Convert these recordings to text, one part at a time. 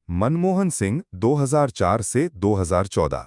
मनमोहन सिंह 2004 से 2014।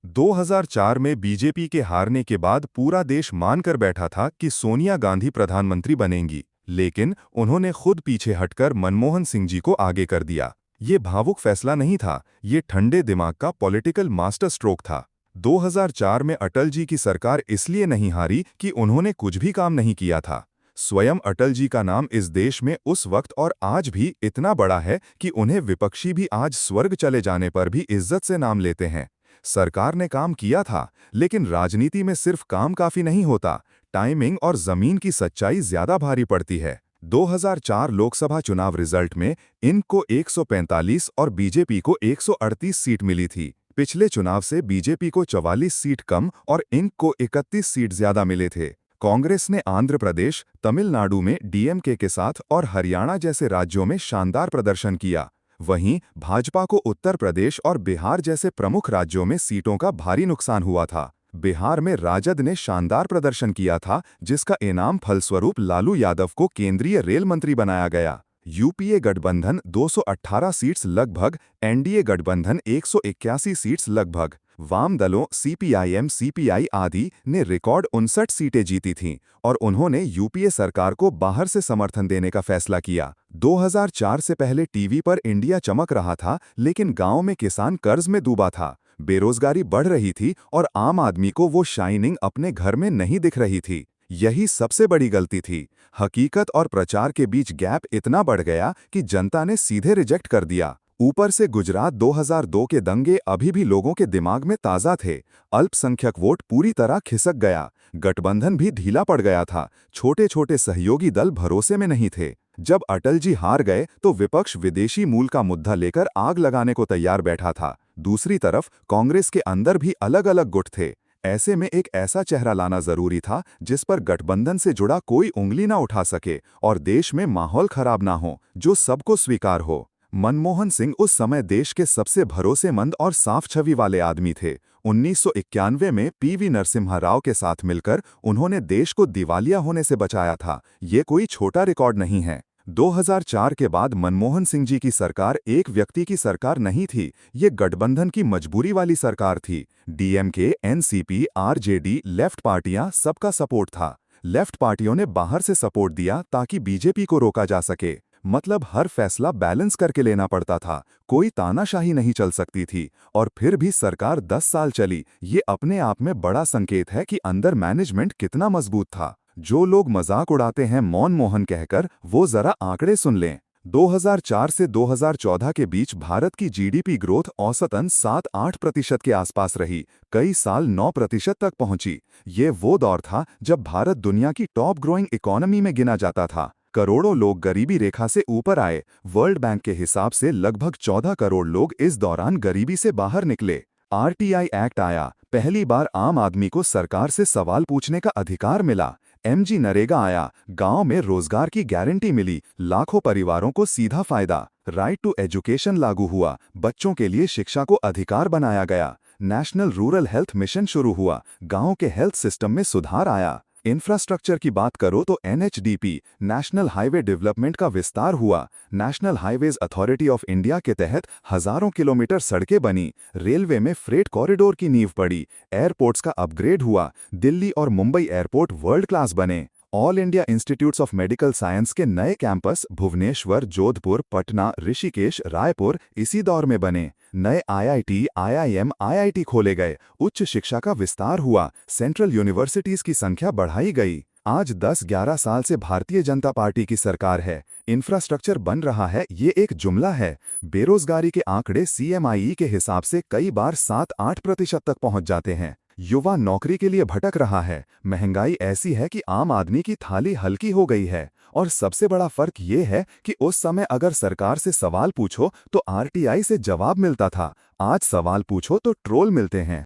2004 में बीजेपी के हारने के बाद पूरा देश मानकर बैठा था कि सोनिया गांधी प्रधानमंत्री बनेंगी, लेकिन उन्होंने खुद पीछे हटकर मनमोहन सिंह जी को आगे कर दिया। ये भावुक फैसला नहीं था, ये ठंडे दिमाग का पॉलिटिकल मास्टर स्ट्रोक था। 2004 में अटल जी की सरकार इसलिए नहीं हारी कि उन्होंने कुछ भी काम नहीं किया था। स्वयं अटल जी का नाम इस देश में उस वक्त और आज भी इतना बड़ा है कि उन्हें विपक्षी भी आज स्वर्ग चले जाने पर भी इज्जत से नाम लेते हैं। सरकार ने काम किया था, लेकिन राजनीति में सिर्फ काम काफी नहीं होता, टाइमिंग और जमीन की सच्चाई ज्यादा भारी पड़ती है। 2004 लोकसभा चुनाव रिजल्ट में इनको 145 और बीजेपी को 138 सीट मिली थी। पिछले चुनाव से बीजेपी को 44 सीट कम और इनको को 31 सीट ज्यादा मिले थे। कांग्रेस ने आंध्र प्रदेश, तमिलनाडु में डीएमके के साथ और हरियाणा जैसे राज्यों में शानदार प्रदर्शन किया। वहीं भाजपा को उत्तर प्रदेश और बिहार जैसे प्रमुख राज्यों में सीटों का भारी नुकसान हुआ था। बिहार में राजद ने शानदार प्रदर्शन किया था, जिसका इनाम फलस्वरूप लालू यादव को केंद्रीय रेल मंत्री बनाया गया। यूपीए गठबंधन 218 सीट्स लगभग, एनडीए गठबंधन 181 सीट्स लगभग, वाम दलों सीपीआईएम सीपीआई आदि ने रिकॉर्ड 59 सीटें जीती थीं और उन्होंने यूपीए सरकार को बाहर से समर्थन देने का फैसला किया। 2004 से पहले टीवी पर इंडिया चमक रहा था, लेकिन गांव में किसान कर्ज में डूबा था, बेरोजगारी बढ़ रही थी और आम आदमी को वो शाइनिंग अपने घर में नहीं दिख रही थी। यही सबसे बड़ी गलती थी। हकीकत और प्रचार के बीच गैप इतना बढ़ गया कि जनता ने सीधे रिजेक्ट कर दिया। ऊपर से गुजरात 2002 के दंगे अभी भी लोगों के दिमाग में ताज़ा थे। अल्पसंख्यक वोट पूरी तरह खिसक गया, गठबंधन भी ढीला पड़ गया था, छोटे छोटे सहयोगी दल भरोसे में नहीं थे। जब अटल जी हार गए तो विपक्ष विदेशी मूल का मुद्दा लेकर आग लगाने को तैयार बैठा था। दूसरी तरफ कांग्रेस के अंदर भी अलग अलग गुट थे। ऐसे में एक ऐसा चेहरा लाना जरूरी था जिस पर गठबंधन से जुड़ा कोई उंगली ना उठा सके और देश में माहौल खराब ना हो, जो सबको स्वीकार हो। मनमोहन सिंह उस समय देश के सबसे भरोसेमंद और साफ छवि वाले आदमी थे। 1991 में पीवी नरसिम्हा राव के साथ मिलकर उन्होंने देश को दिवालिया होने से बचाया था। ये कोई छोटा रिकॉर्ड नहीं है। 2004 के बाद मनमोहन सिंह जी की सरकार एक व्यक्ति की सरकार नहीं थी, ये गठबंधन की मजबूरी वाली सरकार थी। डीएमके, एनसीपी, आरजेडी, लेफ्ट पार्टियां सबका सपोर्ट था। लेफ्ट पार्टियों ने बाहर से सपोर्ट दिया ताकि बीजेपी को रोका जा सके। मतलब हर फैसला बैलेंस करके लेना पड़ता था, कोई तानाशाही नहीं चल सकती थी। और फिर भी सरकार 10 साल चली। ये अपने आप में बड़ा संकेत है कि अंदर मैनेजमेंट कितना मजबूत था। जो लोग मजाक उड़ाते हैं मौन मोहन कहकर, वो जरा आंकड़े सुन लें। 2004 से 2014 के बीच भारत की जीडीपी ग्रोथ औसतन 7-8% के आसपास रही, कई साल 9% तक पहुंची। ये वो दौर था जब भारत दुनिया की टॉप ग्रोइंग इकोनॉमी में गिना जाता था। करोड़ों लोग गरीबी रेखा से ऊपर आए। वर्ल्ड बैंक के हिसाब से लगभग 14 करोड़ लोग इस दौरान गरीबी से बाहर निकले। आरटीआई एक्ट आया, पहली बार आम आदमी को सरकार से सवाल पूछने का अधिकार मिला। एमजी नरेगा आया, गांव में रोजगार की गारंटी मिली, लाखों परिवारों को सीधा फायदा। राइट टू एजुकेशन लागू हुआ, बच्चों के लिए शिक्षा को अधिकार बनाया गया। नेशनल रूरल हेल्थ मिशन शुरू हुआ, गांव के हेल्थ सिस्टम में सुधार आया। इंफ्रास्ट्रक्चर की बात करो तो एनएचडीपी, नेशनल हाईवे डेवलपमेंट का विस्तार हुआ। National highways authority of India के तहत हजारों किलोमीटर सड़कें बनी। रेलवे में फ्रेट कॉरिडोर की नींव पड़ी। एयरपोर्ट्स का अपग्रेड हुआ। दिल्ली और मुंबई एयरपोर्ट वर्ल्ड क्लास बने। All India institutes of medical science के नए कैंपस भुवनेश्वर, जोधपुर, पटना, ऋषिकेश, रायपुर इसी दौर में बने। नए आईआईटी, आईआईएम, आईआईटी खोले गए। उच्च शिक्षा का विस्तार हुआ। सेंट्रल यूनिवर्सिटीज की संख्या बढ़ाई गई। आज 10-11 साल से भारतीय जनता पार्टी की सरकार है। इंफ्रास्ट्रक्चर बन रहा है, ये एक जुमला है। बेरोजगारी के आंकड़े सीएमआईई के हिसाब से कई बार 7-8% तक पहुंच जाते हैं। युवा नौकरी के लिए भटक रहा है। महंगाई ऐसी है कि आम आदमी की थाली हल्की हो गई है। और सबसे बड़ा फर्क ये है कि उस समय अगर सरकार से सवाल पूछो तो आरटीआई से जवाब मिलता था। आज सवाल पूछो तो ट्रोल मिलते हैं।